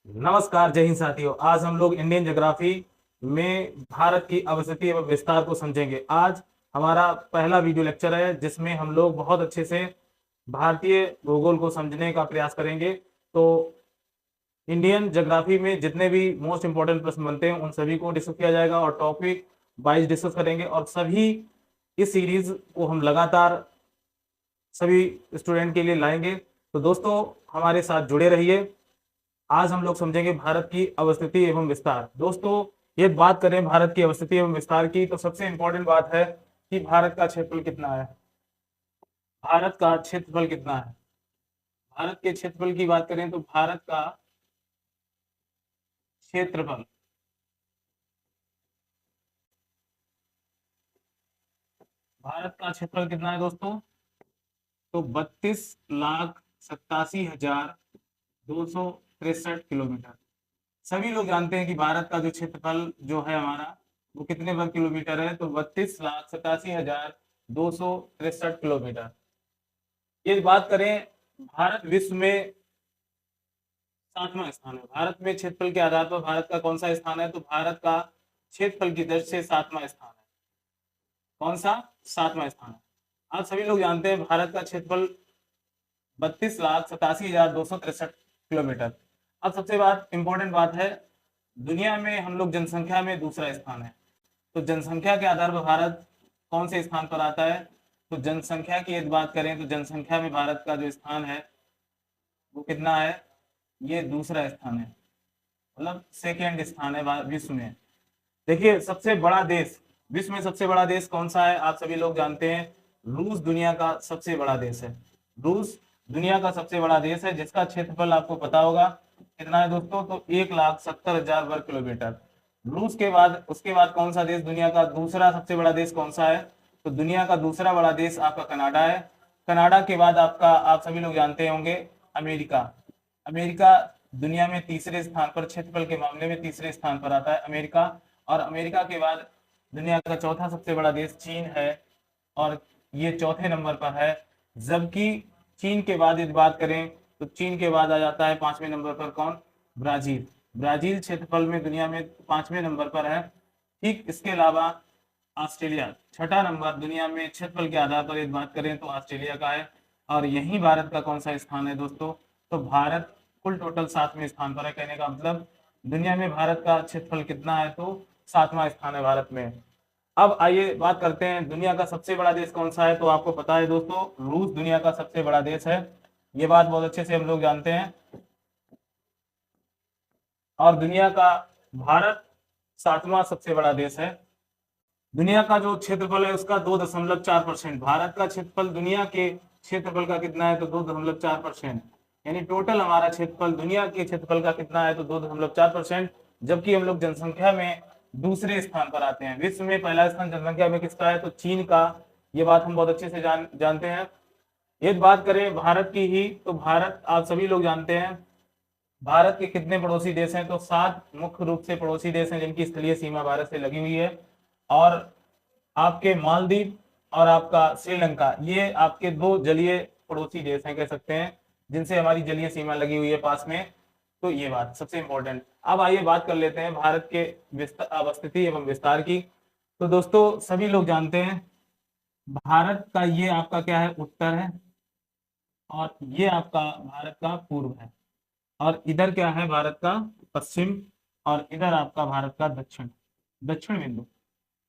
नमस्कार, जय हिंद साथियों। आज हम लोग इंडियन ज्योग्राफी में भारत की अवस्थिति एवं विस्तार को समझेंगे। आज हमारा पहला वीडियो लेक्चर है जिसमें हम लोग बहुत अच्छे से भारतीय भूगोल को समझने का प्रयास करेंगे। तो इंडियन ज्योग्राफी में जितने भी मोस्ट इंपोर्टेंट प्रश्न बनते हैं उन सभी को डिस्कस किया जाएगा और टॉपिक वाइज डिस्कस करेंगे, और सभी इस सीरीज को हम लगातार सभी स्टूडेंट के लिए लाएंगे। तो दोस्तों, हमारे साथ जुड़े रहिए। आज हम लोग समझेंगे भारत की अवस्थिति एवं विस्तार। दोस्तों, ये बात करें भारत की अवस्थिति एवं विस्तार की, तो सबसे इंपॉर्टेंट बात है कि भारत का क्षेत्रफल कितना है। भारत का क्षेत्रफल कितना है? भारत के क्षेत्रफल की बात करें तो भारत का क्षेत्रफल, भारत का क्षेत्रफल कितना है दोस्तों? तो 32,87,263 किलोमीटर। सभी लोग जानते हैं कि भारत का जो क्षेत्रफल जो है हमारा, वो कितने वर्ग किलोमीटर है? तो 32,87,263 किलोमीटर। ये बात करें, भारत विश्व में 7वां स्थान है। भारत में क्षेत्रफल के आधार पर भारत का कौन सा स्थान है? तो भारत का क्षेत्रफल की दृष्टि से 7वां स्थान है। कौन सा? 7वां स्थान है। आप सभी लोग जानते हैं भारत का क्षेत्रफल 32,87,263 किलोमीटर। अब सबसे बात इंपॉर्टेंट बात है, दुनिया में हम लोग जनसंख्या में दूसरा स्थान है। तो जनसंख्या के आधार पर भारत कौन से स्थान पर आता है? तो जनसंख्या की यदि बात करें तो जनसंख्या में भारत का जो स्थान है वो कितना है? ये दूसरा स्थान है, मतलब सेकेंड स्थान है विश्व में। देखिए, सबसे बड़ा देश, विश्व में सबसे बड़ा देश कौन सा है? आप सभी लोग जानते हैं, रूस दुनिया का सबसे बड़ा देश है। रूस दुनिया का सबसे बड़ा देश है, जिसका क्षेत्रफल आपको पता होगा कितना है दोस्तों? तो 1,70,000 वर्ग किलोमीटर। रूस के बाद, उसके बाद कौन सा देश दुनिया का दूसरा सबसे बड़ा देश कौन सा है? तो दुनिया का दूसरा बड़ा देश आपका कनाडा है। कनाडा के बाद आपका, आप सभी लोग जानते होंगे, अमेरिका। अमेरिका दुनिया में तीसरे स्थान पर, क्षेत्रफल के मामले में तीसरे स्थान पर आता है अमेरिका। और अमेरिका के बाद दुनिया का चौथा सबसे बड़ा देश चीन है, और ये चौथे नंबर पर है। जबकि चीन के बाद यदि बात करें तो चीन के बाद आ जाता है 5वें नंबर पर कौन? ब्राजील। ब्राजील क्षेत्रफल में दुनिया में 5वें नंबर पर है। ठीक इसके अलावा ऑस्ट्रेलिया 6ठा नंबर दुनिया में क्षेत्रफल के आधार पर यदि बात करें तो ऑस्ट्रेलिया का है। और यही भारत का कौन सा स्थान है दोस्तों? तो भारत कुल टोटल 7वें स्थान पर है। कहने का मतलब दुनिया में भारत का क्षेत्रफल कितना है? तो 7वां स्थान है भारत में। अब आइए बात करते हैं, दुनिया का सबसे बड़ा देश कौन सा है? तो आपको पता है दोस्तों, रूस दुनिया का सबसे बड़ा देश है। ये बात बहुत अच्छे से हम लोग जानते हैं। और दुनिया का भारत 7वां सबसे बड़ा देश है। दुनिया का जो क्षेत्रफल है उसका 2.4%, भारत का क्षेत्रफल दुनिया के क्षेत्रफल का कितना है? तो 2.4%। यानी टोटल हमारा क्षेत्रफल दुनिया के क्षेत्रफल का कितना है? तो 2.4%। जबकि हम लोग जनसंख्या में दूसरे स्थान पर आते हैं। विश्व में पहला स्थान जनसंख्या में किसका है? तो चीन का। ये बात हम बहुत अच्छे से जानते हैं। एक बात करें भारत की ही, तो भारत, आप सभी लोग जानते हैं, भारत के कितने पड़ोसी देश हैं? तो 7 मुख्य रूप से पड़ोसी देश हैं जिनकी स्थलीय सीमा भारत से लगी हुई है। और आपके मालदीव और आपका श्रीलंका, ये आपके दो जलीय पड़ोसी देश हैं, कह सकते हैं, जिनसे हमारी जलीय सीमा लगी हुई है पास में। तो ये बात सबसे इंपॉर्टेंट। अब आइए बात कर लेते हैं भारत के अवस्थिति एवं विस्तार की। तो दोस्तों, सभी लोग जानते हैं भारत का ये आपका क्या है? उत्तर है। और ये आपका भारत का पूर्व है। और इधर क्या है? भारत का पश्चिम। और इधर आपका भारत का दक्षिण, दक्षिण बिंदु।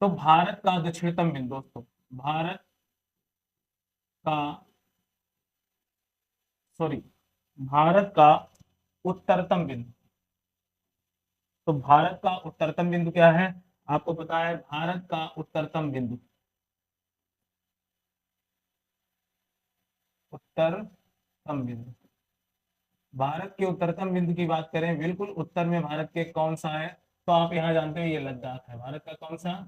तो भारत का दक्षिणतम बिंदु दोस्तों, भारत का, सॉरी, भारत का उत्तरतम बिंदु। तो भारत का उत्तरतम बिंदु क्या है? आपको पता है, भारत का उत्तरतम बिंदु, उत्तरतम बिंदु, भारत के उत्तरतम बिंदु की बात करें, बिल्कुल उत्तर में भारत के कौन सा है? तो आप यहाँ जानते हो, ये लद्दाख है। भारत का कौन सा?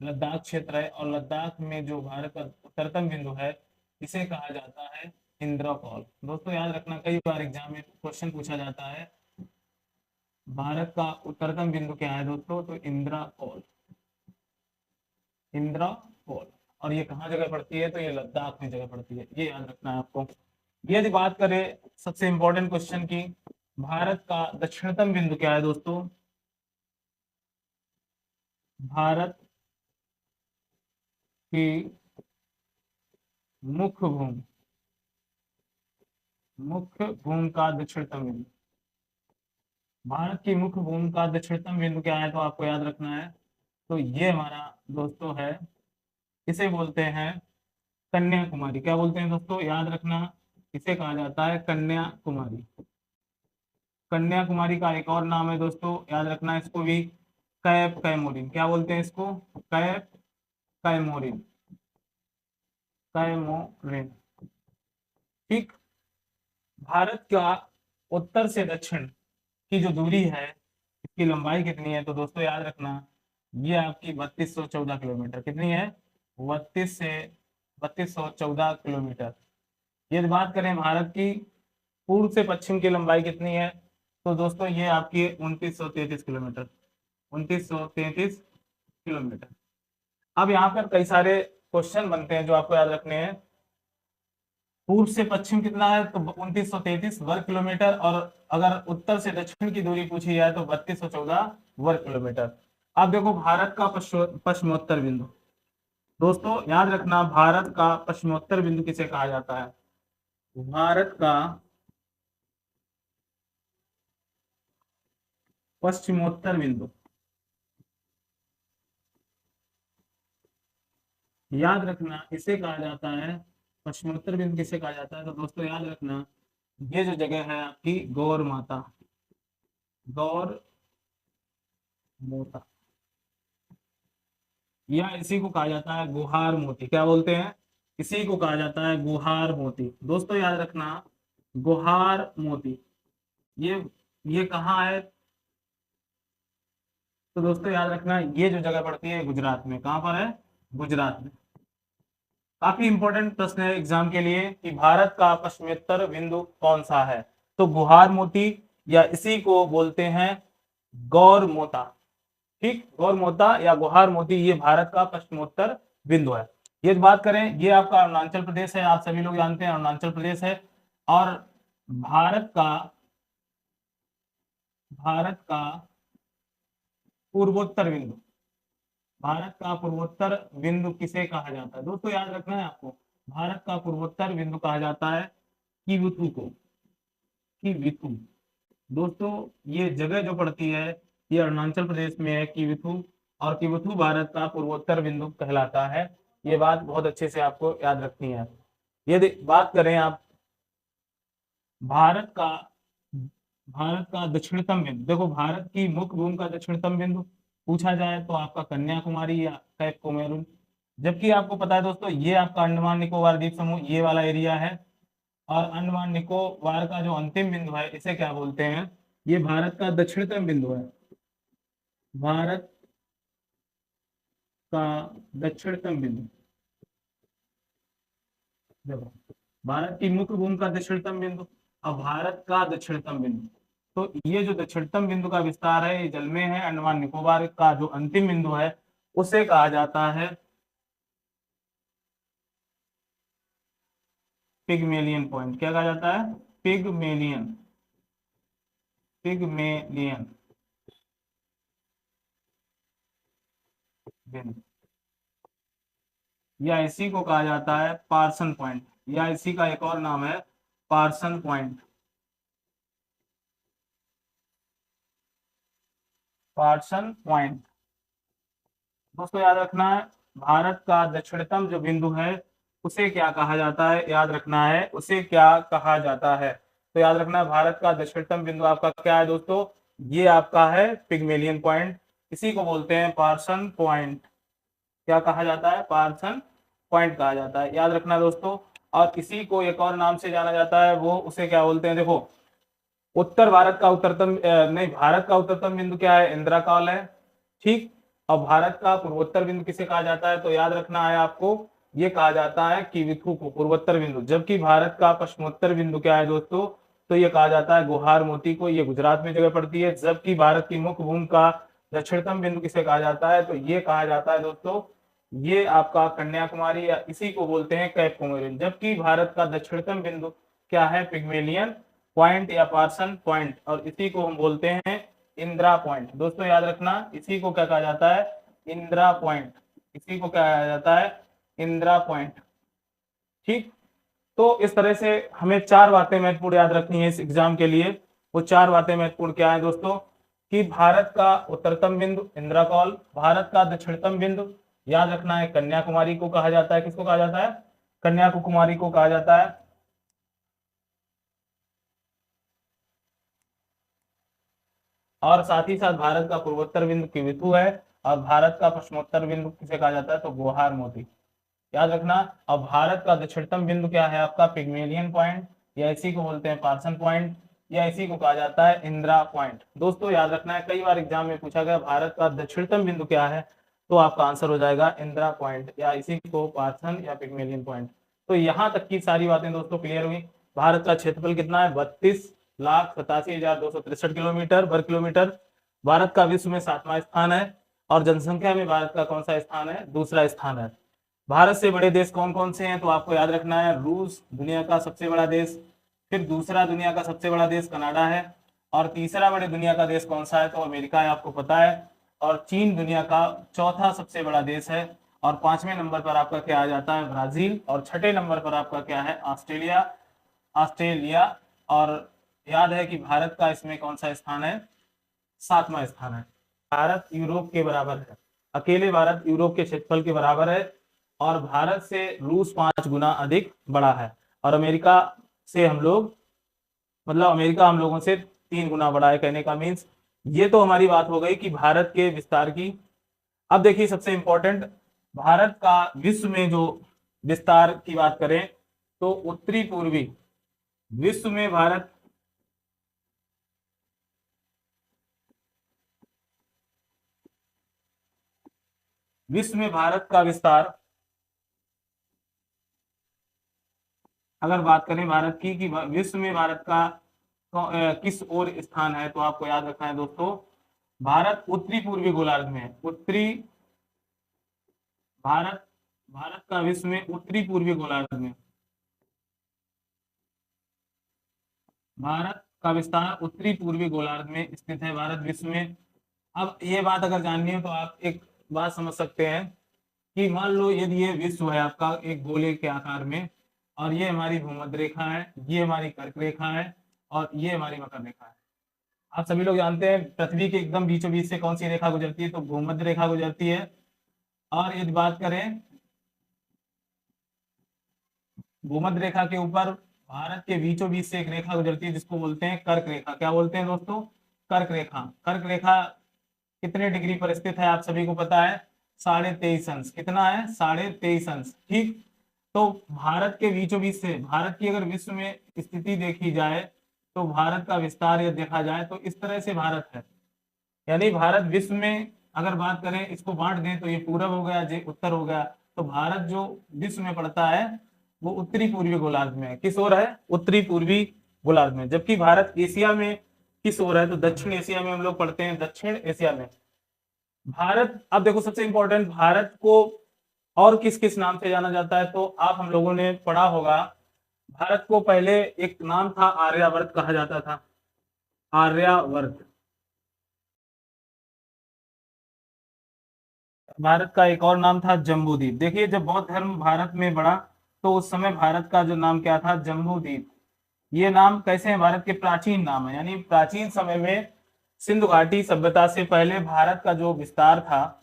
लद्दाख क्षेत्र है। और लद्दाख में जो भारत का उत्तरतम बिंदु है, इसे कहा जाता है इंद्रकोल। दोस्तों, याद रखना, कई बार एग्जाम में क्वेश्चन पूछा जाता है, भारत का उत्तरतम बिंदु क्या है दोस्तों? तो इंद्रकोल, इंद्रकोल। और ये कहाँ जगह पड़ती है? तो ये लद्दाख में जगह पड़ती है। ये याद रखना है आपको। यदि बात करें सबसे इंपॉर्टेंट क्वेश्चन की, भारत का दक्षिणतम बिंदु क्या है दोस्तों? भारत की मुख्य भूमि, मुख्य भूमि का दक्षिणतम बिंदु, भारत की मुख्य भूमि का दक्षिणतम बिंदु क्या है, तो आपको याद रखना है। तो ये हमारा दोस्तों है, इसे बोलते हैं कन्याकुमारी। क्या बोलते हैं दोस्तों, याद रखना, इसे कहा जाता है कन्याकुमारी। कन्याकुमारी का एक और नाम है दोस्तों, याद रखना इसको भी, कैप कैमोरिन। क्या बोलते हैं इसको? Cap Comorin, Comorin. ठीक। भारत का उत्तर से दक्षिण की जो दूरी है, इसकी लंबाई कितनी है, तो दोस्तों याद रखना, ये आपकी 3214 किलोमीटर। कितनी है? 3214 किलोमीटर। यदि बात करें भारत की पूर्व से पश्चिम की लंबाई कितनी है, तो दोस्तों ये आपकी 2933 किलोमीटर, 2933 किलोमीटर। अब यहाँ पर कई सारे क्वेश्चन बनते हैं जो आपको याद रखने हैं। पूर्व से पश्चिम कितना है, तो 2933 वर्ग किलोमीटर, और अगर उत्तर से दक्षिण की दूरी पूछी जाए तो 3214 वर्ग किलोमीटर। अब देखो भारत का पश्चिमोत्तर बिंदु, दोस्तों याद रखना, भारत का पश्चिमोत्तर बिंदु किसे कहा जाता है? भारत का पश्चिमोत्तर बिंदु, याद रखना इसे कहा जाता है, पश्चिमोत्तर बिंदु किसे कहा जाता है, तो दोस्तों याद रखना, ये जो जगह है आपकी गौर माता, गौर मोता, या इसी को कहा जाता है गुहार मोती। क्या बोलते हैं? इसी को कहा जाता है गुहार मोती। दोस्तों याद रखना, गुहार मोती, ये ये कहाँ है, तो दोस्तों याद रखना, ये जो जगह पड़ती है गुजरात में। कहाँ पर है? गुजरात में। काफी इंपॉर्टेंट प्रश्न है एग्जाम के लिए कि भारत का पश्चिमोत्तर बिंदु कौन सा है, तो गुहार मोती, या इसी को बोलते हैं गौर मोता। ठीक, गौर मोता या गुहार मोती, ये भारत का पश्चिमोत्तर बिंदु है। ये बात करें, ये आपका अरुणाचल प्रदेश है, आप सभी लोग जानते हैं अरुणाचल प्रदेश है। और भारत का भारत का पूर्वोत्तर बिंदु, भारत का पूर्वोत्तर बिंदु किसे कहा जाता है, दोस्तों याद रखना है आपको, भारत का पूर्वोत्तर बिंदु कहा जाता है किवुथु को, किवुथु। दोस्तों ये जगह जो पड़ती है, ये अरुणाचल प्रदेश में है, किवुथु। और किवुथु भारत का पूर्वोत्तर बिंदु कहलाता है। ये बात बहुत अच्छे से आपको याद रखनी है। यदि बात करें आप भारत का भारत का दक्षिणतम बिंदु, देखो भारत की मुख्य भूमि का दक्षिणतम बिंदु पूछा जाए तो आपका कन्याकुमारी या कैप कोमेरून। जबकि आपको पता है दोस्तों, ये आपका अंडमान निकोबार द्वीप समूह, ये वाला एरिया है। और अंडमान निकोबार का जो अंतिम बिंदु है, इसे क्या बोलते हैं, ये भारत का दक्षिणतम बिंदु है। भारत का दक्षिणतम बिंदु, देखो भारत की मुख्य भूमि का दक्षिणतम बिंदु, और भारत का दक्षिणतम बिंदु, तो ये जो दक्षिणतम बिंदु का विस्तार है, ये जल में है। अंडमान निकोबार का जो अंतिम बिंदु है, उसे कहा जाता है पिगमेलियन पॉइंट। क्या कहा जाता है? पिगमेलियन, पिगमेलियन बिंदु, या इसी को कहा जाता है पार्सन पॉइंट, या इसी का एक और नाम है पार्सन पॉइंट, पार्सन पॉइंट। दोस्तों याद रखना है, भारत का दक्षिणतम जो बिंदु है, उसे क्या कहा जाता है, याद रखना है, उसे क्या कहा जाता है, तो याद रखना है, भारत का दक्षिणतम बिंदु आपका क्या है दोस्तों, ये आपका है पिगमेलियन पॉइंट। इसी को बोलते हैं पार्सन पॉइंट। क्या कहा जाता है? पार्सन पॉइंट कहा जाता है, याद रखना दोस्तों। और इसी को एक और नाम से जाना जाता है, वो उसे क्या बोलते हैं, देखो उत्तर भारत का उत्तरतम नहीं, भारत का उत्तरतम बिंदु क्या है? इंदिरा कॉल है। ठीक। और भारत का पूर्वोत्तर बिंदु किसे कहा जाता है, तो याद रखना है आपको, ये कहा जाता है किविथु को, पूर्वोत्तर बिंदु। जबकि भारत का पश्चिमोत्तर बिंदु क्या है दोस्तों, तो ये कहा जाता है गुहार मोती को, ये गुजरात में जगह पड़ती है। जबकि भारत की मुख्य भूमि का दक्षिणतम बिंदु किसे कहा जाता है, तो ये कहा जाता है दोस्तों, ये आपका कन्याकुमारी, या इसी को बोलते हैं कैप कोमेरिन। जबकि भारत का दक्षिणतम बिंदु क्या है? पिगमेलियन पॉइंट या पार्सन पॉइंट, और इसी को हम बोलते हैं इंदिरा पॉइंट। दोस्तों याद रखना, इसी को क्या कहा जाता है, इंदिरा पॉइंट। इसी को क्या कहा जाता है, इंदिरा पॉइंट। ठीक, तो इस तरह से हमें चार बातें महत्वपूर्ण याद रखनी है इस एग्जाम के लिए। वो चार बातें महत्वपूर्ण क्या है दोस्तों, कि भारत का उत्तरतम बिंदु इंदिरा कॉल, भारत का दक्षिणतम बिंदु याद रखना है कन्याकुमारी को कहा जाता है। किसको कहा जाता है, कन्याकुमारी को कहा जाता है। और साथ ही साथ भारत का पूर्वोत्तर बिंदु किविथु है, और भारत का पश्चिमोत्तर बिंदु किसे कहा जाता है, तो गोहार मोती, याद रखना। अब भारत का दक्षिणतम बिंदु क्या है आपका, पिग्मेलियन पॉइंट, या इसी को बोलते हैं पार्सन पॉइंट, या इसी को कहा जाता है इंदिरा पॉइंट। दोस्तों याद रखना है, कई बार एग्जाम में पूछा गया भारत का दक्षिणतम बिंदु क्या है, तो आपका आंसर हो जाएगा इंदिरा पॉइंट, या इसी को पार्सन या पिग्मेलियन पॉइंट। तो यहाँ तक की सारी बातें दोस्तों क्लियर हुई। भारत का क्षेत्रफल कितना है, 32,87,263 किलोमीटर वर्ग किलोमीटर। भारत का विश्व में 7वां स्थान है, और जनसंख्या में भारत का कौन सा स्थान है, दूसरा स्थान है। भारत से बड़े देश कौन कौन से हैं, तो आपको याद रखना है, रूस दुनिया का सबसे बड़ा देश, फिर दूसरा दुनिया का सबसे बड़ा देश कनाडा है, और तीसरा बड़े दुनिया का देश कौन सा है, तो अमेरिका है, आपको पता है। और चीन दुनिया का चौथा सबसे बड़ा देश है, और पांचवें नंबर पर आपका क्या आ जाता है, ब्राजील, और छठे नंबर पर आपका क्या है, ऑस्ट्रेलिया। ऑस्ट्रेलिया। और याद है कि भारत का इसमें कौन सा स्थान है, 7वां स्थान है। भारत यूरोप के बराबर है, अकेले भारत यूरोप के क्षेत्रफल के बराबर है, और भारत से रूस 5 गुना अधिक बड़ा है, और अमेरिका से हम लोग, मतलब अमेरिका हम लोगों से 3 गुना बड़ा है, कहने का मीन्स। ये तो हमारी बात हो गई कि भारत के विस्तार की। अब देखिए सबसे इंपॉर्टेंट, भारत का विश्व में जो विस्तार की बात करें, तो उत्तरी पूर्वी विश्व में भारत विश्व में भारत का विस्तार, अगर बात करें भारत की कि विश्व में भारत का किस ओर स्थान है, तो आपको याद रखना है दोस्तों, भारत उत्तरी पूर्वी गोलार्ध में है। उत्तरी भारत भारत का विश्व में उत्तरी पूर्वी गोलार्ध में, भारत का विस्तार उत्तरी पूर्वी गोलार्ध में स्थित है भारत विश्व में। अब ये बात अगर जाननी है तो आप एक बात समझ सकते हैं कि मान लो यदि ये विश्व है आपका एक गोले के आकार में, और ये हमारी भूमध्य रेखा है, ये हमारी कर्क रेखा है, और ये हमारी मकर रेखा है। आप सभी लोग जानते हैं पृथ्वी के एकदम बीचों बीच से कौन सी रेखा गुजरती है, तो भूमध्य रेखा गुजरती है। और यदि बात करें भूमध्य रेखा के ऊपर भारत के बीचों बीच से एक रेखा गुजरती है, जिसको बोलते हैं कर्क रेखा। क्या बोलते हैं दोस्तों, कर्क रेखा। कर्क रेखा कितने डिग्री पर स्थित है, आप सभी को पता है, 23.5 अंश। कितना है, 23.5 अंश। ठीक, तो भारत के बीचों बीच से भारत की अगर विश्व में स्थिति देखी जाए, तो भारत का विस्तार यदि देखा जाए तो इस तरह से भारत है। यानी भारत विश्व में अगर बात करें, इसको बांट दें तो ये पूरब हो गया, ये उत्तर हो गया। तो भारत जो विश्व में पड़ता है वो उत्तरी पूर्वी गोलार्ध में है। किस ओर है, उत्तरी पूर्वी गोलार्ध में। जबकि भारत एशिया में किस ओर है, तो दक्षिण एशिया में हम लोग पढ़ते हैं, दक्षिण एशिया में भारत। अब देखो सबसे इंपॉर्टेंट, भारत को और किस किस नाम से जाना जाता है, तो आप हम लोगों ने पढ़ा होगा, भारत को पहले एक नाम था आर्यावर्त कहा जाता था, आर्यावर्त। भारत का एक और नाम था जम्बूद्वीप। देखिए जब बौद्ध धर्म भारत में बढ़ा, तो उस समय भारत का जो नाम क्या था, जम्बूद्वीप। ये नाम कैसे है, भारत के प्राचीन नाम है। यानी प्राचीन समय में सिंधु घाटी सभ्यता से पहले भारत का जो विस्तार था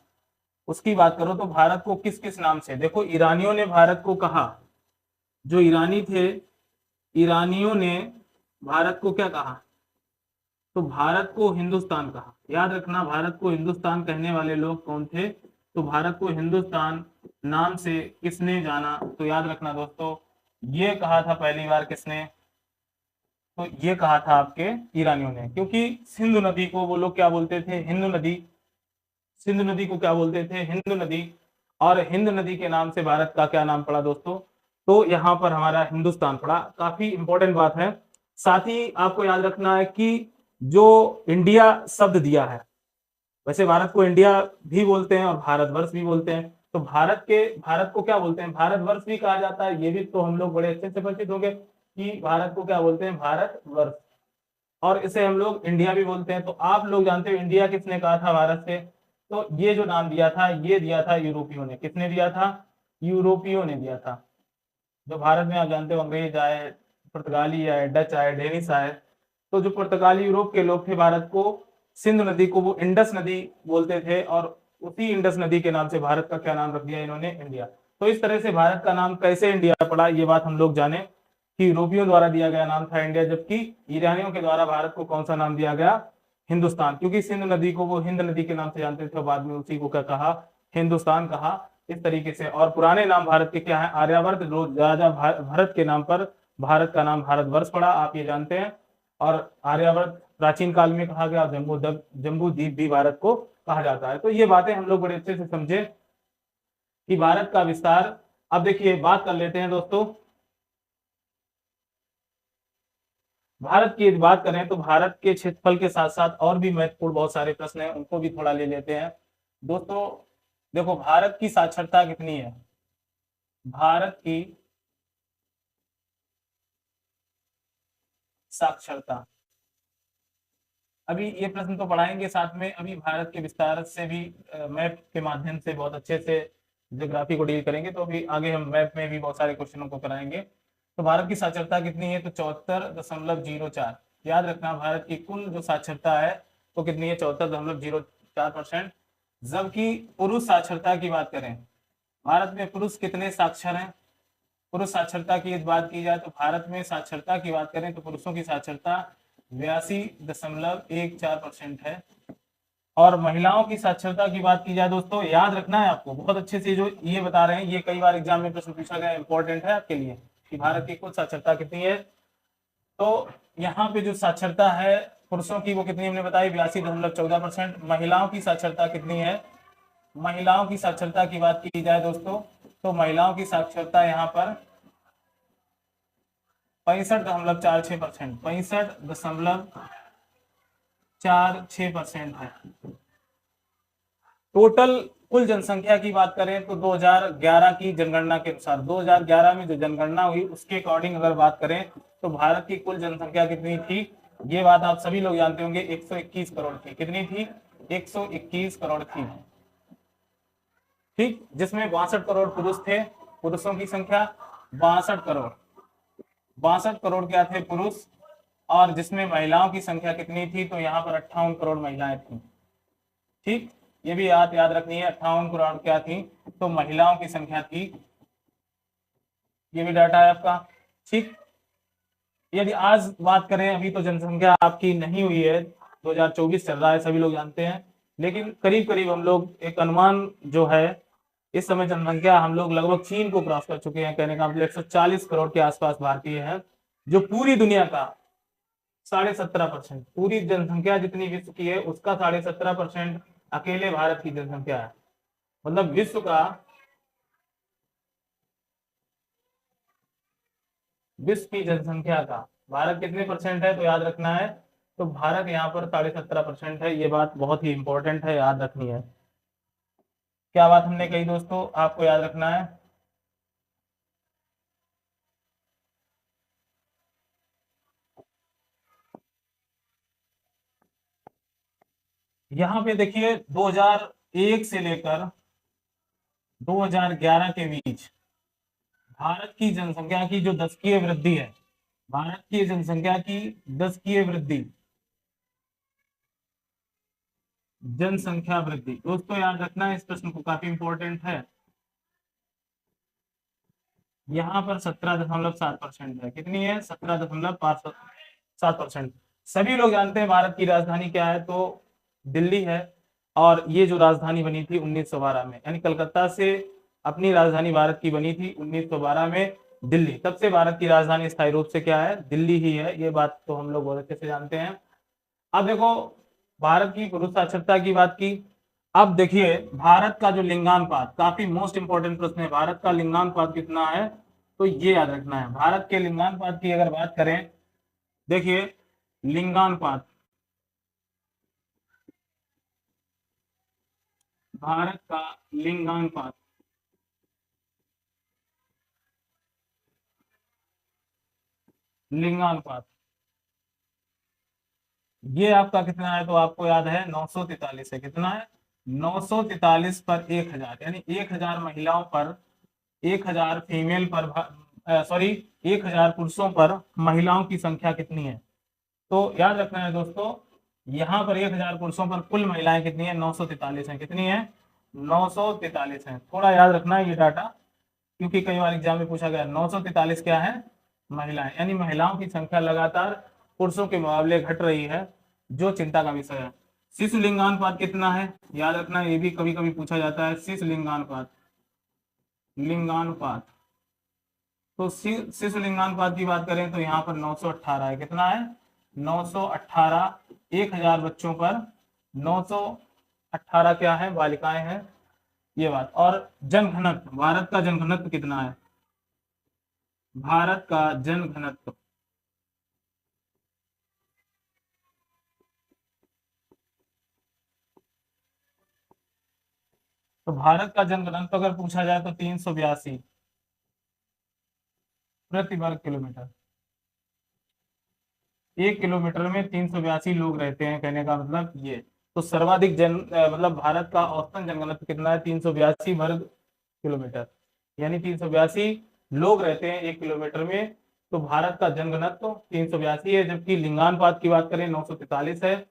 उसकी बात करो, तो भारत को किस किस नाम से, देखो ईरानियों ने भारत को कहा, जो ईरानी थे, ईरानियों ने भारत को क्या कहा, तो भारत को हिंदुस्तान कहा। याद रखना, भारत को हिंदुस्तान कहने वाले लोग कौन थे, तो भारत को हिंदुस्तान नाम से किसने जाना, तो याद रखना दोस्तों, ये कहा था पहली बार किसने, तो ये कहा था आपके ईरानियों ने। क्योंकि सिंधु नदी को वो लोग क्या बोलते थे, हिंदू नदी। सिंधु नदी को क्या बोलते थे, हिंदू नदी। और हिंद नदी के नाम से भारत का क्या नाम पड़ा दोस्तों, तो यहाँ पर हमारा हिंदुस्तान पड़ा। काफी इंपॉर्टेंट बात है। साथ ही आपको याद रखना है कि जो इंडिया शब्द दिया है, वैसे भारत को इंडिया भी बोलते हैं और भारतवर्ष भी बोलते हैं, तो भारत को क्या बोलते हैं, भारतवर्ष भी कहा जाता है। ये भी तो हम लोग बड़े अच्छे से परिचित हो गए। कि भारत को क्या बोलते हैं, भारत वर्ष, और इसे हम लोग इंडिया भी बोलते हैं। तो आप लोग जानते हो इंडिया किसने कहा था भारत से, तो ये जो नाम दिया था ये दिया था यूरोपियों ने। किसने दिया था, यूरोपियों ने दिया था। जो भारत में आप जानते हो अंग्रेज आए, पुर्तगाली आए, डच आए, डेनिस आए, तो जो पुर्तगाली यूरोप के लोग थे भारत को, सिंधु नदी को वो इंडस नदी बोलते थे, और उसी इंडस नदी के नाम से भारत का क्या नाम रख दिया इन्होंने, इंडिया। तो इस तरह से भारत का नाम कैसे इंडिया पड़ा, ये बात हम लोग जाने कि यूरोपियों द्वारा दिया गया नाम था इंडिया, जबकि ईरानियों के द्वारा भारत को कौन सा नाम दिया गया, हिंदुस्तान। क्योंकि सिंधु नदी को वो हिंद नदी के नाम से जानते थे, बाद में उसी को क्या कहा, हिंदुस्तान कहा। इस तरीके से, और पुराने नाम भारत के क्या है, आर्यवर्त, जो राजा भरत के नाम पर भारत का नाम भारतवर्ष पड़ा, आप ये जानते हैं। और आर्यवर्त प्राचीन काल में कहा गया, जम्बू द्वीप भी भारत को कहा जाता है। तो ये बातें हम लोग बड़े अच्छे से समझे कि भारत का विस्तार। अब देखिए बात कर लेते हैं दोस्तों, भारत की बात करें तो भारत के क्षेत्रफल के साथ साथ और भी महत्वपूर्ण बहुत सारे प्रश्न हैं, उनको भी थोड़ा ले लेते हैं दोस्तों। देखो भारत की साक्षरता कितनी है, भारत की साक्षरता, अभी ये प्रश्न तो पढ़ाएंगे साथ में, अभी भारत के विस्तार से भी मैप के माध्यम से बहुत अच्छे से ज्योग्राफी को डील करेंगे, तो अभी आगे हम मैप में भी बहुत सारे क्वेश्चनों को कराएंगे। तो भारत की साक्षरता कितनी है, तो 74.04। याद रखना भारत की कुल जो साक्षरता है वो कितनी है, 74.04%। जबकि पुरुष साक्षरता की बात करें, भारत में पुरुष कितने साक्षर हैं, पुरुष साक्षरता की बात की जाए तो भारत में साक्षरता की बात करें तो पुरुषों की साक्षरता 82.14% है। और महिलाओं की साक्षरता की बात की जाए दोस्तों, याद रखना है आपको बहुत अच्छे से, जो ये बता रहे हैं ये कई बार एग्जाम में प्रश्न पूछा गया, इंपॉर्टेंट है आपके लिए कि भारत की कुल साक्षरता कितनी है। तो यहाँ पे जो साक्षरता है पुरुषों की वो कितनी हमने बताई, 82.14%। महिलाओं की साक्षरता कितनी है, महिलाओं की साक्षरता की बात की जाए दोस्तों, तो महिलाओं की साक्षरता यहाँ पर 65.46%, 65.46% है। टोटल कुल जनसंख्या की बात करें तो 2011 की जनगणना के अनुसार, 2011 में जो जनगणना हुई उसके अकॉर्डिंग अगर बात करें तो भारत की कुल जनसंख्या कितनी थी, ये बात आप सभी लोग जानते होंगे, 121 करोड़ थी। कितनी थी, 121 करोड़ थी। ठीक, जिसमें 62 करोड़ पुरुष थे, पुरुषों की संख्या 62 करोड़, 62 करोड़ क्या थे पुरुष, और जिसमें महिलाओं की संख्या कितनी थी, तो यहाँ पर 58 करोड़ महिलाएं थी। ठीक, ये भी याद रखनी है, 58 करोड़ क्या थी, तो महिलाओं की संख्या थी। ये भी डाटा है आपका। ठीक, यदि आज बात करें, अभी तो जनसंख्या आपकी नहीं हुई है, 2024 चल रहा है सभी लोग जानते हैं, लेकिन करीब करीब हम लोग एक अनुमान जो है, इस समय जनसंख्या हम लोग लगभग चीन को क्रॉस कर चुके हैं, कहने का मतलब 140 करोड़ के आसपास भारतीय हैं, जो पूरी दुनिया का 17.5%, पूरी जनसंख्या जितनी विश्व की है उसका 17.5% अकेले भारत की जनसंख्या है। मतलब विश्व की जनसंख्या का भारत कितने परसेंट है, तो याद रखना है, तो भारत यहाँ पर 17.5% है। ये बात बहुत ही इंपॉर्टेंट है, याद रखनी है। क्या बात हमने कही दोस्तों, आपको याद रखना है। यहाँ पे देखिए 2001 से लेकर 2011 के बीच भारत की जनसंख्या की जो दशकीय वृद्धि है, भारत की जनसंख्या की दशकीय वृद्धि, जनसंख्या वृद्धि दोस्तों याद रखना है, इस प्रश्न को काफी इंपॉर्टेंट है। यहाँ पर 17.7% है। कितनी है, 17.7%। सभी लोग जानते हैं भारत की राजधानी क्या है, तो दिल्ली है। और ये जो राजधानी बनी थी 1912 में, यानी कलकत्ता से अपनी राजधानी भारत की बनी थी 1912 में दिल्ली। तब से भारत की राजधानी स्थायी रूप से क्या है, दिल्ली ही है। ये बात तो हम लोग बहुत अच्छे से जानते हैं। अब देखो भारत की पुरुष साक्षरता की बात की। अब देखिए भारत का जो लिंगानुपात, काफी मोस्ट इंपोर्टेंट प्रश्न है, भारत का लिंगानुपात कितना है, तो ये याद रखना है। भारत के लिंगानुपात की अगर बात करें, देखिए लिंगानुपात, भारत का लिंगानुपात, लिंगानुपात, ये आपका कितना है, तो आपको याद है 943 है। कितना है? 943 पर 1000, यानी 1000 महिलाओं पर, 1000 फीमेल पर, सॉरी 1000 पुरुषों पर महिलाओं की संख्या कितनी है? तो याद रखना है दोस्तों, यहाँ पर 1000 पुरुषों पर कुल महिलाएं कितनी है? 943 है। कितनी है? 943 है। थोड़ा याद रखना है ये डाटा, क्योंकि कई बार एग्जाम में पूछा गया। 943 क्या है? महिलाएं, यानी महिलाओं की संख्या लगातार पुरुषों के मुकाबले घट रही है, जो चिंता का विषय है। शिशु लिंगानुपात कितना है? याद रखना, ये भी कभी कभी पूछा जाता है। शिशु लिंगानुपात, लिंगानुपात, तो शिशु लिंगानुपात की बात करें तो यहाँ पर 918 है। कितना है? 918, 1000 बच्चों पर 918 क्या है? बालिकाएं हैं, ये बात। और जनघनत्व, भारत का जनघनत्व कितना है? भारत का जनघनत्व, तो भारत का जनघनत्व अगर पूछा जाए तो 382 प्रति वर्ग किलोमीटर। 1 किलोमीटर में 382 लोग रहते हैं, कहने का मतलब ये। तो सर्वाधिक मतलब भारत का औसतन जनघनत्व कितना है? 382 वर्ग किलोमीटर, यानी 382 लोग रहते हैं 1 किलोमीटर में। तो भारत का जनघनत्व 382 है, जबकि लिंगानुपात की बात करें 943 है।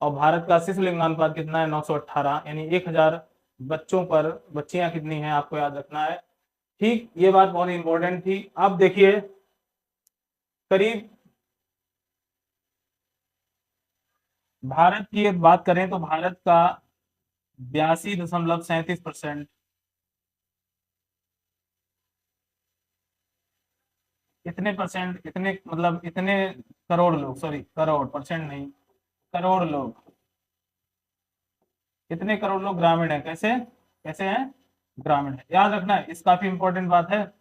और भारत का शिशु लिंगानुपात कितना है? 918, यानी 1000 बच्चों पर बच्चियां कितनी हैं, आपको याद रखना है। ठीक, ये बात बहुत इंपॉर्टेंट थी। अब देखिए, करीब भारत की बात करें तो भारत का 82.37%, इतने परसेंट, इतने मतलब इतने करोड़ लोग, सॉरी करोड़, परसेंट नहीं, करोड़ लोग, इतने करोड़ लोग ग्रामीण है। कैसे? कैसे हैं? ग्रामीण है। याद रखना है, इस काफी इंपॉर्टेंट बात है।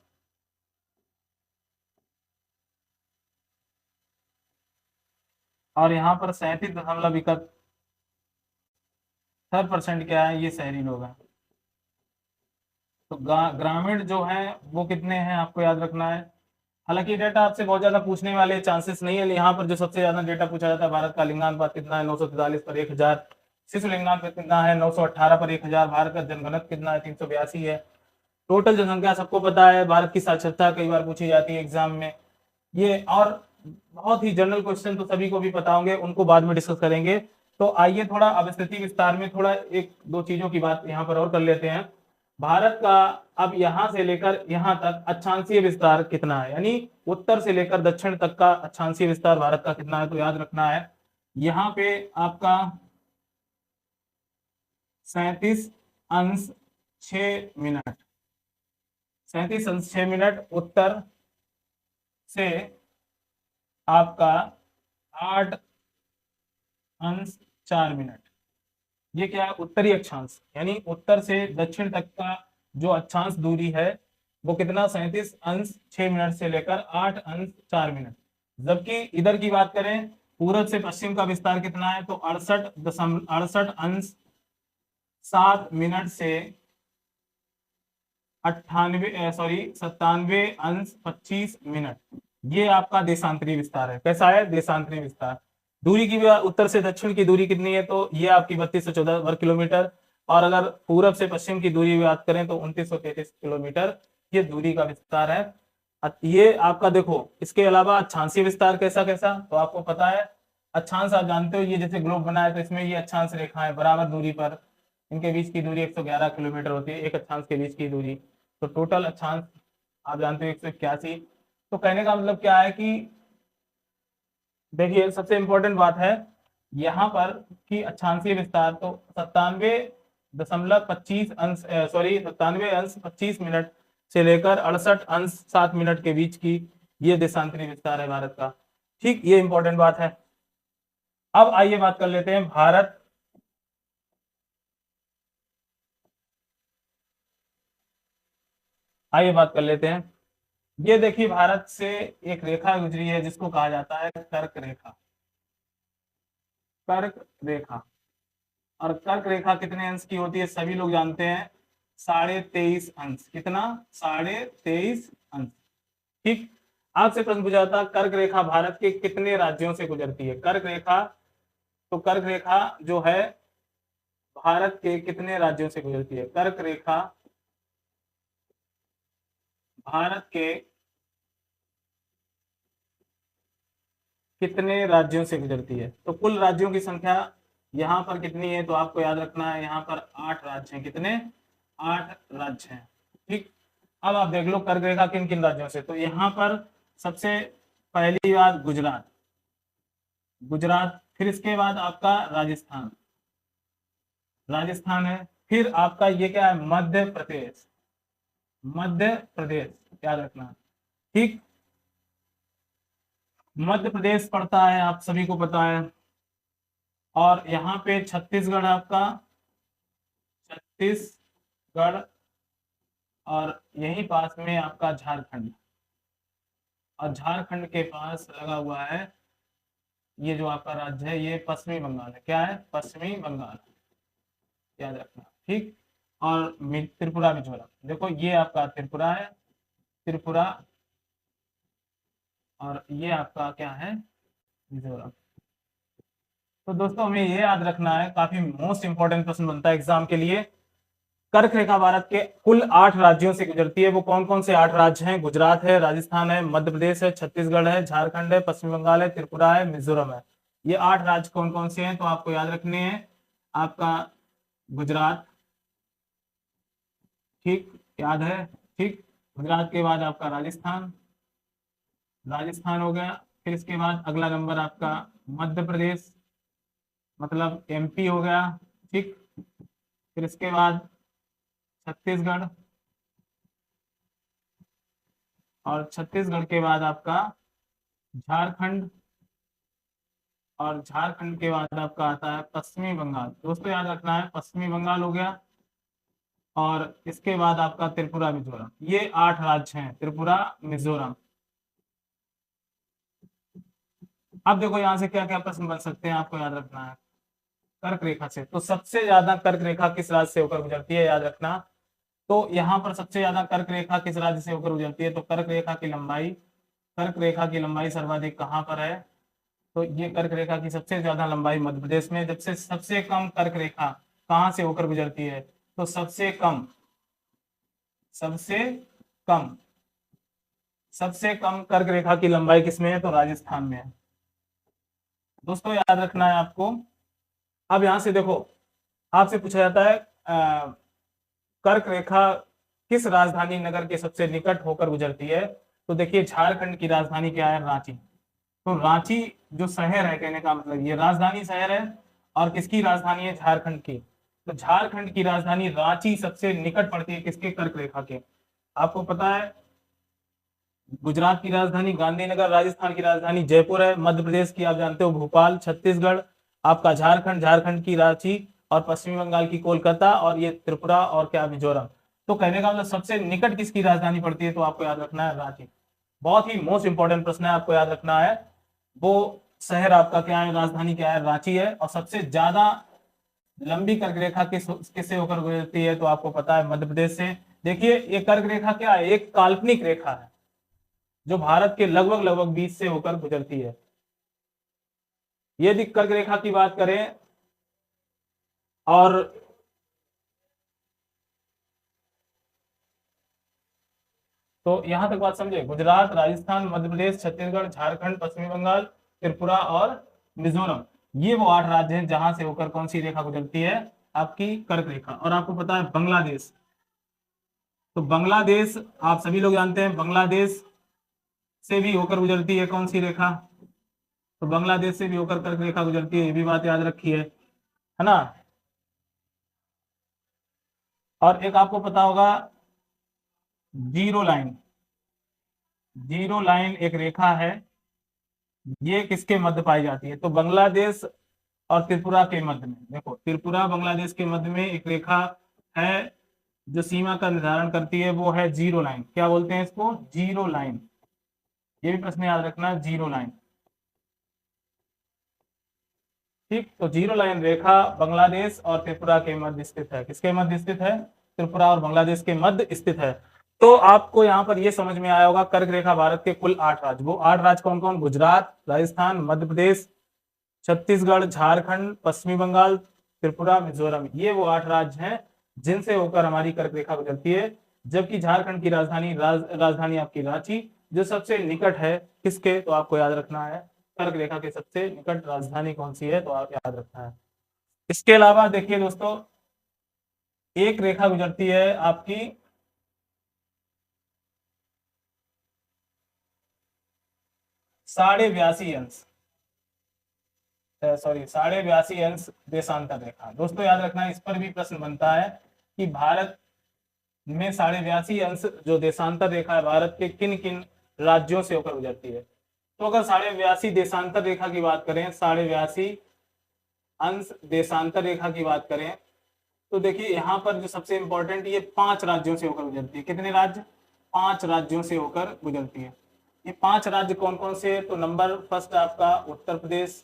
और यहाँ पर 37.71% क्या है? ये शहरी लोग हैं। तो ग्रामीण जो है वो कितने हैं, आपको याद रखना है। हालांकि डेटा आपसे बहुत ज्यादा पूछने वाले चांसेस नहीं है। यहाँ पर जो सबसे ज्यादा डेटा पूछा जाता है, भारत का लिंगानुपात कितना है? 943 पर 1000। शिशु लिंगानुपात कितना है? 918 पर 1000। भारत का जनघनत्व कितना है? 382 है। टोटल जनसंख्या सबको पता है। भारत की साक्षरता कई बार पूछी जाती है एग्जाम में। ये और बहुत ही जनरल क्वेश्चन तो सभी को भी पता होंगे, उनको बाद में डिस्कस करेंगे। तो आइए थोड़ा अब स्थिति विस्तार में थोड़ा एक दो चीजों की बात यहाँ पर और कर लेते हैं। भारत का अब यहां से लेकर यहां तक अक्षांशीय विस्तार कितना है, यानी उत्तर से लेकर दक्षिण तक का अक्षांशीय विस्तार भारत का कितना है? तो याद रखना है, यहाँ पे आपका 37 अंश 6 मिनट, 37 अंश 6 मिनट उत्तर से आपका 8 अंश 4 मिनट। ये क्या है? उत्तरी अक्षांश, यानी उत्तर से दक्षिण तक का जो अक्षांश दूरी है वो कितना? 37 अंश 6 मिनट से लेकर 8 अंश 4 मिनट। जबकि इधर की बात करें, पूरब से पश्चिम का विस्तार कितना है? तो 68.68 अंश 7 मिनट से 97 अंश 25 मिनट। ये आपका देशांतरी विस्तार है। कैसा है? देशांतरी विस्तार। दूरी की भी उत्तर से दक्षिण की दूरी कितनी है? तो ये आपकी 3214 वर्ग किलोमीटर। और अगर पूरब से पश्चिम की दूरी की बात करें तो 2933 किलोमीटर ये दूरी का विस्तार है। ये आपका देखो, इसके अलावा अक्षांशीय विस्तार कैसा कैसा, तो आपको पता है। अक्षांश आप जानते हो, ये जैसे ग्लोब बना है तो इसमें ये अक्षांश रेखाएं बराबर दूरी पर, इनके बीच की दूरी 111 किलोमीटर होती है, एक अक्षांश के बीच की दूरी। तो टोटल अक्षांश आप जानते हो 181। तो कहने का मतलब क्या है कि देखिए, सबसे इंपॉर्टेंट बात है यहाँ पर कि अक्षांशीय विस्तार तो 97.25 अंश, सॉरी 97 अंश 25 मिनट से लेकर 68 अंश 7 मिनट के बीच की ये देशांतरी विस्तार है भारत का। ठीक, ये इंपॉर्टेंट बात है। अब आइए बात कर लेते हैं भारत, आइए बात कर लेते हैं। ये देखिए, भारत से एक रेखा गुजरी है जिसको कहा जाता है कर्क रेखा, कर्क रेखा। और कर्क रेखा कितने अंश की होती है? सभी लोग जानते हैं, 23.5 अंश। कितना? 23.5 अंश। ठीक, आपसे प्रश्न पूछा जाता है कर्क रेखा भारत के कितने राज्यों से गुजरती है? कर्क रेखा, तो कर्क रेखा जो है भारत के कितने राज्यों से गुजरती है? कर्क रेखा भारत के कितने राज्यों से गुजरती है? तो कुल राज्यों की संख्या यहाँ पर कितनी है? तो आपको याद रखना है यहाँ पर 8 राज्य हैं। कितने? 8 राज्य हैं। ठीक, अब आप देख लो कर्क रेखा किन किन राज्यों से। तो यहाँ पर सबसे पहली बात गुजरात, गुजरात, फिर इसके बाद आपका राजस्थान, राजस्थान है, फिर आपका ये क्या है? मध्य प्रदेश, मध्य प्रदेश, याद रखना। ठीक, मध्य प्रदेश पड़ता है, आप सभी को पता है। और यहाँ पे छत्तीसगढ़ आपका, छत्तीसगढ़, और यही पास में आपका झारखंड, और झारखंड के पास लगा हुआ है ये जो आपका राज्य है, ये पश्चिमी बंगाल है। क्या है? पश्चिमी बंगाल, याद रखना। ठीक, और त्रिपुरा मिजोरम, देखो ये आपका त्रिपुरा है, त्रिपुरा, और ये आपका क्या है? मिजोरम। तो दोस्तों हमें ये याद रखना है, काफी मोस्ट इंपॉर्टेंट प्रश्न बनता है एग्जाम के लिए। कर्क रेखा भारत के कुल 8 राज्यों से गुजरती है। वो कौन कौन से 8 राज्य हैं? गुजरात है, राजस्थान है, मध्य प्रदेश है, छत्तीसगढ़ है, झारखंड है, पश्चिम बंगाल है, त्रिपुरा है, मिजोरम है। ये 8 राज्य कौन कौन से हैं? तो आपको याद रखने हैं। आपका गुजरात, ठीक, याद है। ठीक, गुजरात के बाद आपका राजस्थान, राजस्थान हो गया। फिर इसके बाद अगला नंबर आपका मध्य प्रदेश, मतलब एमपी हो गया। ठीक, फिर इसके बाद छत्तीसगढ़, और छत्तीसगढ़ के बाद आपका झारखंड, और झारखंड के बाद आपका आता है पश्चिमी बंगाल। दोस्तों याद रखना है, पश्चिमी बंगाल हो गया, और इसके बाद आपका त्रिपुरा मिजोरम। ये 8 राज्य हैं, त्रिपुरा मिजोरम। अब देखो यहाँ से क्या क्या प्रश्न बन सकते हैं, आपको याद रखना है। कर्क रेखा से, तो सबसे ज्यादा कर्क रेखा किस राज्य से होकर गुजरती है? याद रखना। तो यहाँ पर सबसे ज्यादा कर्क रेखा किस राज्य से होकर गुजरती है? तो कर्क रेखा की लंबाई, कर्क रेखा की लंबाई सर्वाधिक कहाँ पर है? तो ये कर्क रेखा की सबसे ज्यादा लंबाई मध्य प्रदेश में। जब से सबसे कम कर्क रेखा कहाँ से होकर गुजरती है? तो सबसे कम, सबसे कम, सबसे कम कर्क रेखा की लंबाई किसमें है? तो राजस्थान में है। दोस्तों याद रखना है आपको। अब यहां से देखो, आपसे पूछा जाता है कर्क रेखा किस राजधानी नगर के सबसे निकट होकर गुजरती है? तो देखिए झारखंड की राजधानी क्या है? रांची। तो रांची जो शहर है, कहने का मतलब ये राजधानी शहर है, और किसकी राजधानी है? झारखंड की। तो झारखंड की राजधानी रांची सबसे निकट पड़ती है किसके? कर्क रेखा के। आपको पता है गुजरात की राजधानी गांधीनगर, राजस्थान की राजधानी जयपुर है, मध्य प्रदेश की आप जानते हो भोपाल, छत्तीसगढ़ आपका झारखंड, झारखंड की रांची, और पश्चिमी बंगाल की कोलकाता, और ये त्रिपुरा और क्या? मिजोरम। तो कहने का मतलब सबसे निकट किसकी राजधानी पड़ती है? तो आपको याद रखना है रांची। बहुत ही मोस्ट इंपॉर्टेंट प्रश्न है, आपको याद रखना है। वो शहर आपका क्या है? राजधानी क्या है? रांची है। और सबसे ज्यादा लंबी कर्क रेखा किससे होकर गुजरती है? तो आपको पता है मध्य प्रदेश से। देखिए ये कर्क रेखा क्या है? एक काल्पनिक रेखा है जो भारत के लगभग लगभग बीच से होकर गुजरती है। यदि कर्क रेखा की बात करें, और तो यहां तक बात समझे, गुजरात, राजस्थान, मध्य प्रदेश, छत्तीसगढ़, झारखंड, पश्चिमी बंगाल, त्रिपुरा और मिजोरम, ये वो 8 राज्य हैं जहां से होकर कौन सी रेखा गुजरती है? आपकी कर्क रेखा। और आपको पता है बांग्लादेश, तो बांग्लादेश आप सभी लोग जानते हैं, बांग्लादेश से भी होकर गुजरती है कौन सी रेखा? तो बांग्लादेश से भी होकर कर्क रेखा गुजरती है, ये भी बात याद रखी है ना। और एक आपको पता होगा जीरो लाइन, जीरो लाइन एक रेखा है, ये किसके मध्य पाई जाती है? तो बांग्लादेश और त्रिपुरा के मध्य में। देखो त्रिपुरा बांग्लादेश के मध्य में एक रेखा है जो सीमा का निर्धारण करती है, वो है जीरो लाइन। क्या बोलते हैं इसको? Zero line. ये भी प्रश्न याद रखना, जीरो लाइन। ठीक, तो जीरो लाइन रेखा बांग्लादेश और त्रिपुरा के मध्य स्थित है। किसके मध्य स्थित है? त्रिपुरा और बांग्लादेश के मध्य स्थित है। तो आपको यहाँ पर ये समझ में आया होगा कर्क रेखा भारत के कुल 8 राज्य, वो 8 राज्य कौन कौन? गुजरात, राजस्थान, मध्य प्रदेश, छत्तीसगढ़, झारखंड, पश्चिमी बंगाल, त्रिपुरा, मिजोरम, ये वो 8 राज्य हैं जिनसे होकर हमारी कर्क रेखा गुजरती है। जबकि झारखंड की राजधानी आपकी रांची, जो सबसे निकट है किसके? तो आपको याद रखना है कर्क रेखा के सबसे निकट राजधानी कौन सी है, तो आप याद रखना है। इसके अलावा देखिए दोस्तों, एक रेखा गुजरती है आपकी साढ़े बयासी अंश, सॉरी 82.5 अंश देशांतर रेखा। दोस्तों याद रखना, इस पर भी प्रश्न बनता है कि भारत में 82.5 अंश जो देशांतर रेखा है भारत के किन किन राज्यों से होकर गुजरती है। तो अगर 82.5 देशांतर रेखा की बात करें, 82.5 अंश देशांतर रेखा की बात करें, तो देखिए यहाँ पर जो सबसे इंपॉर्टेंट, ये 5 राज्यों से होकर गुजरती है। कितने राज्य? 5 राज्यों से होकर गुजरती है। ये 5 राज्य कौन कौन से? तो नंबर फर्स्ट आपका उत्तर प्रदेश,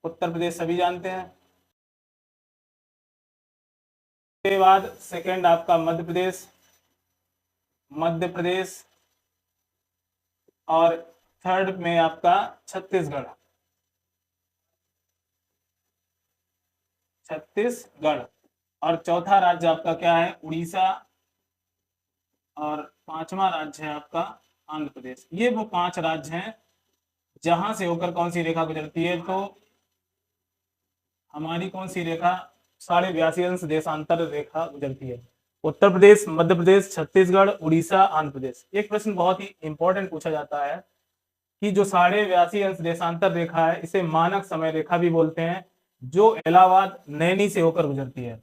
उत्तर प्रदेश सभी जानते हैं। उसके बाद सेकंड आपका मध्य प्रदेश, मध्य प्रदेश, और थर्ड में आपका छत्तीसगढ़, छत्तीसगढ़, और चौथा राज्य आपका क्या है? उड़ीसा, और पांचवा राज्य है आपका आंध्र प्रदेश। ये वो 5 राज्य हैं जहां से होकर कौन सी रेखा गुजरती है? तो हमारी कौन सी रेखा? 82.5 अंश देशांतर रेखा गुजरती है। उत्तर प्रदेश, मध्य प्रदेश, छत्तीसगढ़, उड़ीसा, आंध्र प्रदेश। एक प्रश्न बहुत ही इंपॉर्टेंट पूछा जाता है कि जो 82.5 अंश देशांतर रेखा है, इसे मानक समय रेखा भी बोलते हैं, जो इलाहाबाद नैनी से होकर गुजरती है।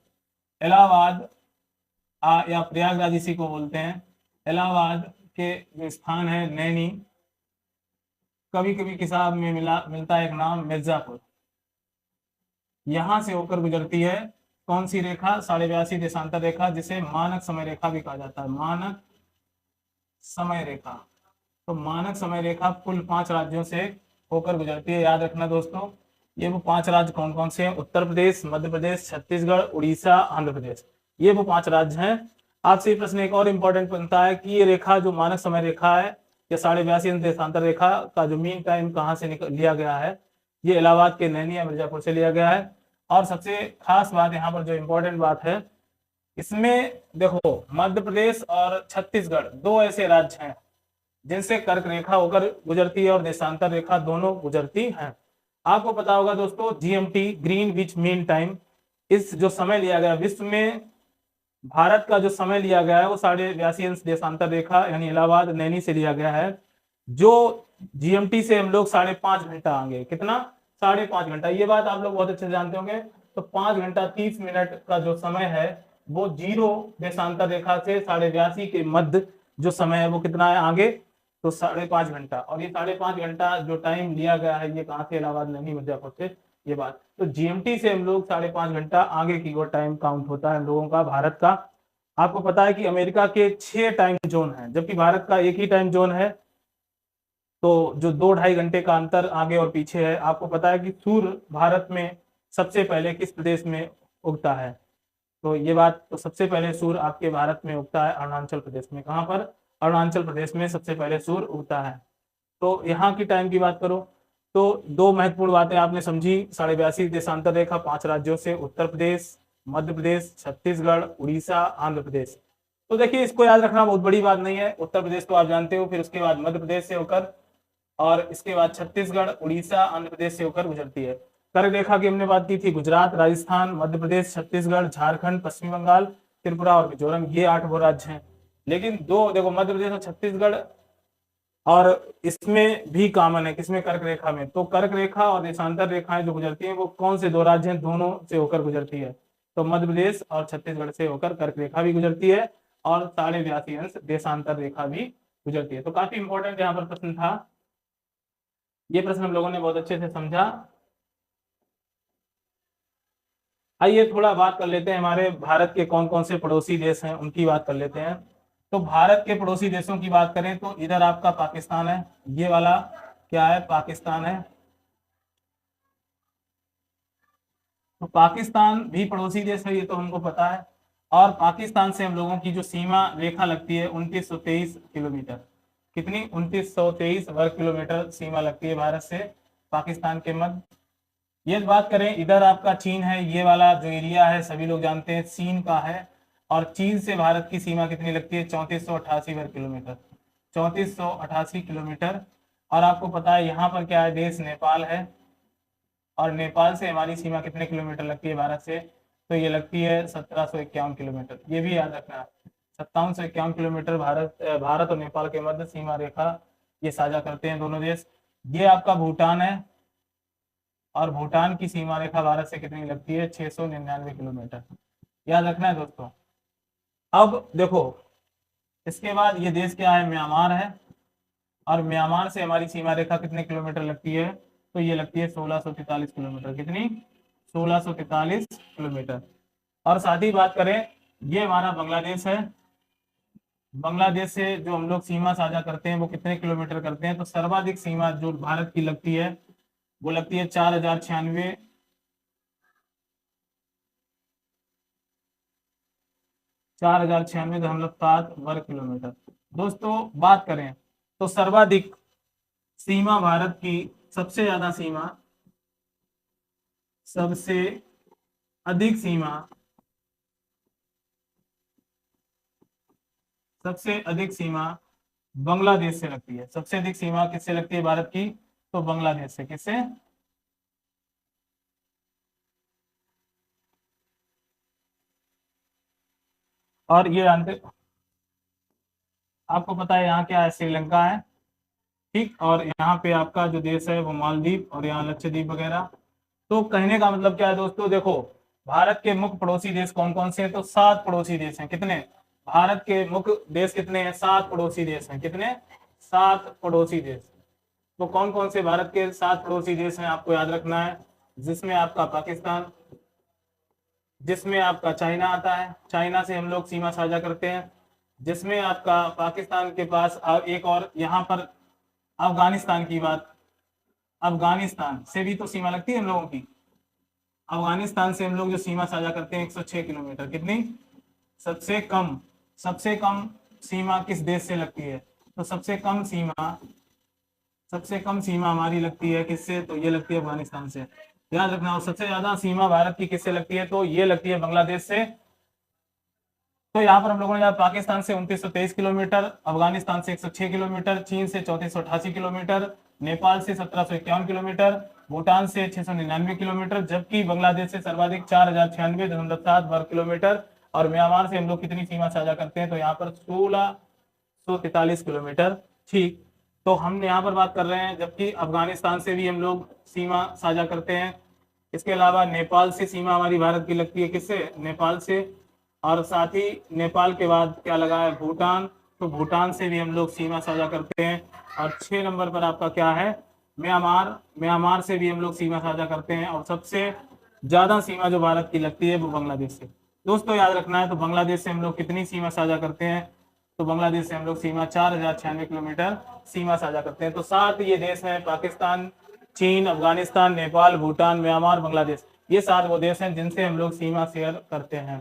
इलाहाबाद या प्रयागराज इसी को बोलते हैं। इलाहाबाद के जो स्थान है नैनी, कभी कभी किताब में मिलता है एक नाम मिर्जापुर, यहां से होकर गुजरती है कौन सी रेखा? 82.5 देशांतर रेखा, जिसे मानक समय रेखा भी कहा जाता है। मानक समय रेखा। तो मानक समय रेखा कुल 5 राज्यों से होकर गुजरती है। याद रखना दोस्तों, ये वो 5 राज्य कौन कौन से हैं? उत्तर प्रदेश, मध्य प्रदेश, छत्तीसगढ़, उड़ीसा, आंध्र प्रदेश, ये वो 5 राज्य हैं। आपसे ये प्रश्न एक और इंपॉर्टेंट बनता है कि ये रेखा जो मानक समय रेखा है या 82.5 देशांतर रेखा का जो मीन टाइम कहाँ से लिया गया है? ये इलाहाबाद के नैनी या मिर्जापुर से लिया गया है। और सबसे खास बात यहाँ पर जो इंपॉर्टेंट बात है, इसमें देखो मध्य प्रदेश और छत्तीसगढ़ दो ऐसे राज्य हैं जिनसे कर्क रेखा होकर गुजरती है और देशांतर रेखा दोनों गुजरती हैं। आपको पता होगा दोस्तों, जीएमटी ग्रीनविच मीन टाइम, इस जो समय लिया गया विश्व में, भारत का जो समय लिया गया है वो 82.5 अंश देशांतर रेखा यानी इलाहाबाद नैनी से लिया गया है। जो जीएमटी से हम लोग 5.5 घंटा आगे, कितना? 5.5 घंटा। ये बात आप लोग बहुत अच्छे से जानते होंगे। तो 5 घंटा 30 मिनट का जो समय है वो जीरो देशांतर रेखा से 82.5 के मध्य जो समय है वो कितना है आगे? तो 5.5 घंटा। और ये 5.5 घंटा जो टाइम लिया गया है ये कहाँ से? इलाहाबाद नैनी मिर्जापुर से। ये बात तो जीएमटी से हम लोग 5.5 घंटा आगे की वो टाइम काउंट होता है हम लोगों का, भारत का। आपको पता है कि अमेरिका के 6 टाइम जोन है, जबकि भारत का एक ही टाइम जोन है। तो जो 2-2.5 घंटे का अंतर आगे और पीछे है। आपको पता है कि सूर्य भारत में सबसे पहले किस प्रदेश में उगता है? तो ये बात, तो सबसे पहले सूर्य आपके भारत में उगता है अरुणाचल प्रदेश में। कहाँ पर? अरुणाचल प्रदेश में सबसे पहले सूर्य उगता है। तो यहाँ की टाइम की बात करो तो दो महत्वपूर्ण बातें आपने समझी। 82.5 देशांतर रेखा 5 राज्यों से, उत्तर प्रदेश, मध्य प्रदेश, छत्तीसगढ़, उड़ीसा, आंध्र प्रदेश। तो देखिए इसको याद रखना बहुत बड़ी बात नहीं है। उत्तर प्रदेश तो आप जानते हो, फिर उसके बाद मध्य प्रदेश से होकर, और इसके बाद छत्तीसगढ़, उड़ीसा, आंध्र प्रदेश से होकर गुजरती है। कर्क रेखा की हमने बात की थी, गुजरात, राजस्थान, मध्य प्रदेश, छत्तीसगढ़, झारखंड, पश्चिम बंगाल, त्रिपुरा और मिजोरम, ये 8 वो राज्य हैं। लेकिन दो देखो, मध्य प्रदेश और छत्तीसगढ़, और इसमें भी कॉमन है किसमें? कर्क रेखा में। तो कर्क रेखा और देशांतर रेखाएं जो गुजरती हैं वो कौन से 2 राज्य हैं? दोनों से होकर गुजरती है। तो मध्य प्रदेश और छत्तीसगढ़ से होकर कर्क रेखा भी गुजरती है और 82.5 अंश देशांतर रेखा भी गुजरती है। तो काफी इंपॉर्टेंट यहाँ पर प्रश्न था। ये प्रश्न हम लोगों ने बहुत अच्छे से समझा। आइए थोड़ा बात कर लेते हैं हमारे भारत के कौन कौन से पड़ोसी देश हैं, उनकी बात कर लेते हैं। तो भारत के पड़ोसी देशों की बात करें तो इधर आपका पाकिस्तान है, ये वाला क्या है? पाकिस्तान है। तो पाकिस्तान भी पड़ोसी देश है, ये तो हमको पता है। और पाकिस्तान से हम लोगों की जो सीमा रेखा लगती है 2923 किलोमीटर। कितनी? 2923 वर्ग किलोमीटर सीमा लगती है भारत से पाकिस्तान के मध्य। ये बात करें, इधर आपका चीन है, ये वाला जो एरिया है सभी लोग जानते हैं चीन का है। और चीन से भारत की सीमा कितनी लगती है? 3488 वर्ग किलोमीटर, 3488 किलोमीटर। और आपको पता है यहाँ पर क्या है, देश नेपाल है। और नेपाल से हमारी सीमा कितने किलोमीटर लगती है भारत से? तो ये लगती है 1751 किलोमीटर। ये भी याद रखना है, 5751 किलोमीटर भारत और नेपाल के मध्य सीमा रेखा ये साझा करते हैं दोनों देश। ये आपका भूटान है, और भूटान की सीमा रेखा भारत से कितनी लगती है? 699 किलोमीटर। याद रखना है दोस्तों। अब देखो, इसके बाद ये देश क्या है? म्यांमार है। और म्यांमार से हमारी सीमा रेखा कितने किलोमीटर लगती है? तो ये लगती है 1643 किलोमीटर। कितनी? 1643 किलोमीटर। और साथ ही बात करें, ये हमारा बांग्लादेश है। बांग्लादेश से जो हम लोग सीमा साझा करते हैं वो कितने किलोमीटर करते हैं? तो सर्वाधिक सीमा जो भारत की लगती है वो लगती है 4096 4096.7 वर्ग किलोमीटर। दोस्तों बात करें तो सर्वाधिक सीमा भारत की, सबसे ज्यादा सीमा, सबसे अधिक सीमा, सबसे अधिक सीमा बांग्लादेश से लगती है। सबसे अधिक सीमा किससे लगती है भारत की? तो बांग्लादेश से। किससे? और ये आपको पता है यहाँ क्या है? श्रीलंका है, ठीक। और यहाँ पे आपका जो देश है वो मालदीव, और यहाँ लक्षद्वीप वगैरह। तो कहने का मतलब क्या है दोस्तों, देखो भारत के मुख्य पड़ोसी देश कौन कौन से हैं? तो 7 पड़ोसी देश हैं। कितने? भारत के मुख्य देश कितने हैं? 7 पड़ोसी देश हैं। कितने? 7 पड़ोसी देश। तो कौन कौन से भारत के 7 पड़ोसी देश हैं आपको याद रखना है, जिसमें आपका पाकिस्तान, जिसमें आपका चाइना आता है, चाइना से हम लोग सीमा साझा करते हैं, जिसमें आपका पाकिस्तान के पास एक और यहाँ पर अफगानिस्तान की बात, अफगानिस्तान से भी तो सीमा लगती है हम लोगों की। अफगानिस्तान से हम लोग जो सीमा साझा करते हैं 106 किलोमीटर। कितनी? सबसे कम, सबसे कम सीमा किस देश से लगती है? तो सबसे कम सीमा, सबसे कम सीमा हमारी लगती है किससे? तो ये लगती है अफगानिस्तान से। याद रखना। और सबसे ज्यादा सीमा भारत की किससे लगती है? तो ये लगती है बांग्लादेश से। तो यहाँ पर हम लोगों ने पाकिस्तान से 2923 किलोमीटर, अफगानिस्तान से 106 किलोमीटर, चीन से 3488 किलोमीटर, नेपाल से 1751 किलोमीटर, भूटान से 699 किलोमीटर, जबकि बांग्लादेश से सर्वाधिक 4096.7 वर्ग किलोमीटर। और म्यांमार से हम लोग कितनी सीमा साझा करते हैं? तो यहाँ पर 1643 किलोमीटर, ठीक। तो हम यहाँ पर बात कर रहे हैं, जबकि अफगानिस्तान से भी हम लोग सीमा साझा करते हैं। इसके अलावा नेपाल से सीमा हमारी भारत की लगती है। किससे? नेपाल से। और साथ ही नेपाल के बाद क्या लगा है? भूटान। तो भूटान से भी हम लोग सीमा साझा करते हैं। और 6 नंबर पर आपका क्या है? म्यांमार। म्यांमार से भी हम लोग सीमा साझा करते हैं। और सबसे ज्यादा सीमा जो भारत की लगती है वो बांग्लादेश से। दोस्तों याद रखना है, तो बांग्लादेश से हम लोग कितनी सीमा साझा करते हैं? तो बांग्लादेश से हम लोग सीमा 4096 किलोमीटर सीमा साझा करते हैं। तो 7 ये देश हैं, पाकिस्तान, चीन, अफगानिस्तान, नेपाल, भूटान, म्यांमार, बांग्लादेश। ये 7 वो देश हैं जिनसे हम लोग सीमा शेयर करते हैं।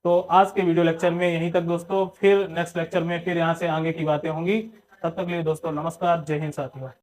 तो आज के वीडियो लेक्चर में यहीं तक दोस्तों, फिर नेक्स्ट लेक्चर में फिर यहाँ से आगे की बातें होंगी। तब तक के लिए दोस्तों नमस्कार, जय हिंद साथियों।